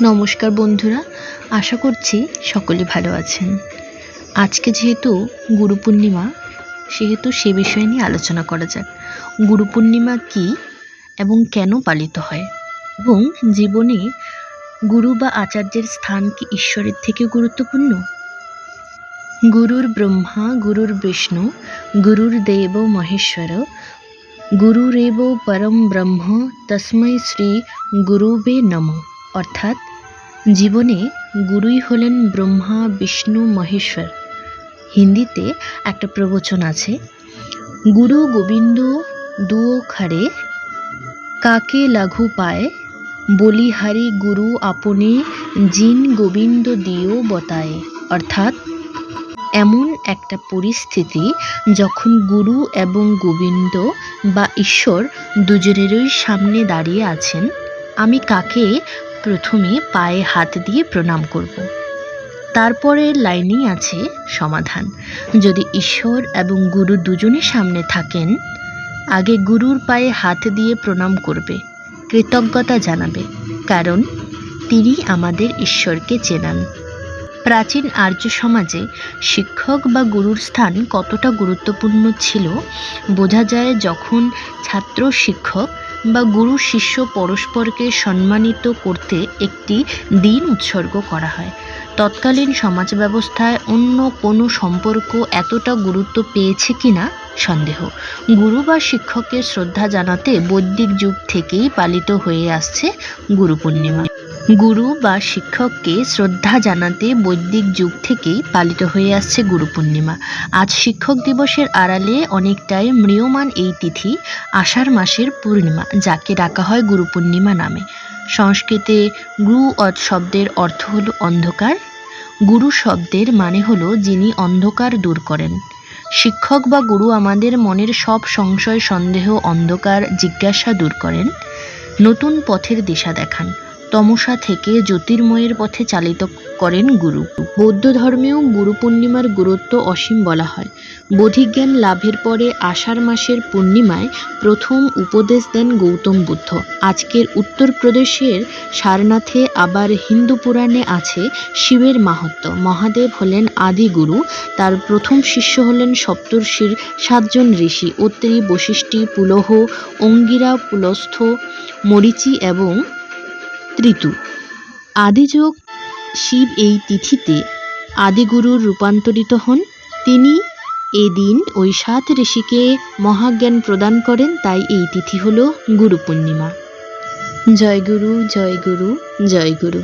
নমস্কার বন্ধুরা, আশা করছি সকলে ভালো আছেন। আজকে যেহেতু গুরু পূর্ণিমা, সেহেতু সে বিষয় নিয়ে আলোচনা করা যাক। গুরু পূর্ণিমা কী এবং কেন পালিত হয়, এবং জীবনে গুরু বা আচার্যের স্থান কি ঈশ্বরের থেকে গুরুত্বপূর্ণ? গুরুর ব্রহ্মা গুরুর বিষ্ণু গুরুর দেব মহেশ্বর গুরুরেব পরম ব্রহ্ম তস্मै শ্রী গুরুবে নমঃ। অর্থাৎ জীবনে গুরুই হলেন ব্রহ্মা বিষ্ণু মহেশ্বর। হিন্দিতে একটা প্রবচন আছে, গুরু গোবিন্দ দুও খড়ে কাকে লাঘু পায়, বলিহারি গুরু আপনি জিন গোবিন্দ দিও বতায়। অর্থাৎ এমন একটা পরিস্থিতি যখন গুরু এবং গোবিন্দ বা ঈশ্বর দুজনেরই সামনে দাঁড়িয়ে আছেন, আমি কাকে প্রথমে পায়ে হাত দিয়ে প্রণাম করব। তারপরের লাইনেই আছে সমাধান। যদি ঈশ্বর এবং গুরু দুজনের সামনে থাকেন, আগে গুরুর পায়ে হাত দিয়ে প্রণাম করবে, কৃতজ্ঞতা জানাবে, কারণ তিনি আমাদের ঈশ্বরকে চেনান। প্রাচীন আর্য সমাজে শিক্ষক বা গুরুর স্থান কতটা গুরুত্বপূর্ণ ছিল বোঝা যায় যখন ছাত্র শিক্ষক বা গুরু শিষ্য পরস্পরকে সম্মানিত করতে একটি দিন উৎসর্গ করা হয়। তৎকালীন সমাজ ব্যবস্থায় অন্য কোনো সম্পর্ক এতটা গুরুত্ব পেয়েছে কিনা সন্দেহ। গুরু বা শিক্ষককে শ্রদ্ধা জানাতে বৈদিক যুগ থেকেই পালিত হয়ে আসছে গুরু পূর্ণিমা। গুরু বা শিক্ষককে শ্রদ্ধা জানাতে বৈদিক যুগ থেকেই পালিত হয়ে আসছে গুরু পূর্ণিমা। আজ শিক্ষক দিবসের আড়ালে অনেকটাই ম্রিয়মাণ এই তিথি আষাঢ় মাসের পূর্ণিমা, যাকে ডাকা হয় গুরু পূর্ণিমা নামে। সংস্কৃতে গুরু শব্দের অর্থ হলো অন্ধকার। গুরু শব্দের মানে হলো যিনি অন্ধকার দূর করেন। শিক্ষক বা গুরু আমাদের মনের সব সংশয়, সন্দেহ, অন্ধকার, জিজ্ঞাসা দূর করেন, নতুন পথের দিশা দেখান। তমসা থেকে জ্যোতির্ময়ের পথে চালিত করেন গুরু। বৌদ্ধ ধর্মেও গুরু পূর্ণিমার গুরুত্ব অসীম বলা হয়। বোধিজ্ঞান লাভের পরে আষাঢ় মাসের পূর্ণিমায় প্রথম উপদেশ দেন গৌতম বুদ্ধ। আজকের উত্তরপ্রদেশের সারনাথে আবার হিন্দু পুরাণে আছে শিবের মাহাত্ম্য। মহাদেব হলেন আদি গুরু, তার প্রথম শিষ্য হলেন সপ্তর্ষির 7 জন ঋষি, অত্রি, বশিষ্ঠী, পুলহ, অঙ্গিরা, পুলস্থ, মরীচি এবং ঋতু। আদিযোগ শিব এই তিথিতে আদিগুরুর রূপান্তরিত হন। তিনি এদিন ওই 7 ঋষিকে মহাজ্ঞান প্রদান করেন, তাই এই তিথি হল গুরু পূর্ণিমা। জয় গুরু, জয় গুরু, জয় গুরু।